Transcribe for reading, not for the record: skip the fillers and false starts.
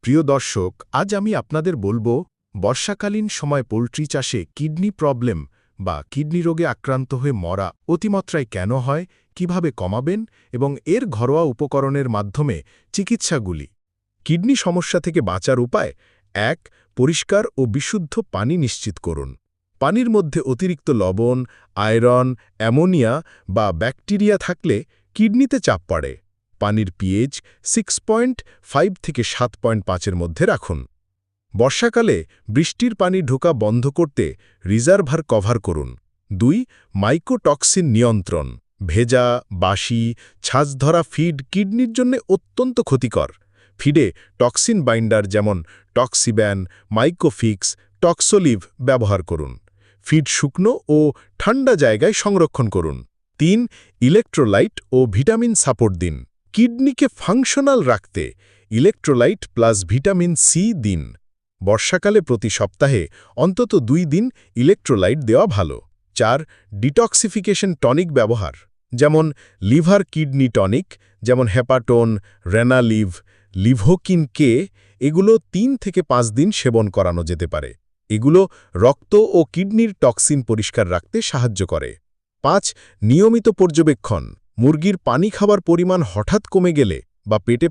প্রিয় দর্শক, আজ আমি আপনাদের বলবো বর্ষাকালীন সময় পোল্ট্রি চাষে কিডনি প্রবলেম বা কিডনি রোগে আক্রান্ত হয়ে মরা অতিমাত্রায় কেন হয়, কিভাবে কমাবেন এবং এর ঘরোয়া উপকরণের মাধ্যমে চিকিৎসাগুলি। কিডনি সমস্যা থেকে বাঁচার উপায়: ১. পরিষ্কার ও বিশুদ্ধ পানি নিশ্চিত করুন। পানির মধ্যে অতিরিক্ত লবণ, আয়রন, অ্যামোনিয়া বা ব্যাকটেরিয়া থাকলে কিডনিতে চাপ পড়ে। পানির পিএইচ 6.5 থেকে 7.5-এর মধ্যে রাখুন। বর্ষাকালে বৃষ্টির পানি ঢোকা বন্ধ করতে রিজার্ভার কভার করুন। ২. মাইকোটক্সিন নিয়ন্ত্রণ। ভেজা, বাসি, ছাঁচ ধরা ফিড কিডনির জন্য অত্যন্ত ক্ষতিকর। ফিডে টক্সিন বাইন্ডার যেমন টক্সিব্যান, মাইকোফিক্স, টক্সোলিভ ব্যবহার করুন। ফিড শুকনো ও ঠান্ডা জায়গায় সংরক্ষণ করুন। ৩. ইলেকট্রোলাইট ও ভিটামিন সাপোর্ট দিন। কিডনিকে ফাংশনাল রাখতে ইলেকট্রোলাইট প্লাস ভিটামিন সি দিন। বর্ষাকালে প্রতি সপ্তাহে অন্তত ২ দিন ইলেকট্রোলাইট দেওয়া ভালো। ৪. ডিটক্সিফিকেশন টনিক ব্যবহার, যেমন লিভার কিডনি টনিক, যেমন হেপাটোন, রেনালিভ, লিভোকিন কে। এগুলো ৩ থেকে ৫ দিন সেবন করানো যেতে পারে। এগুলো রক্ত ও কিডনির টক্সিন পরিষ্কার রাখতে সাহায্য করে। ৫. নিয়মিত পর্যবেক্ষণ। মুরগির পানি খাবার পরিমাণ হঠাৎ কমে গেলে বা পেটে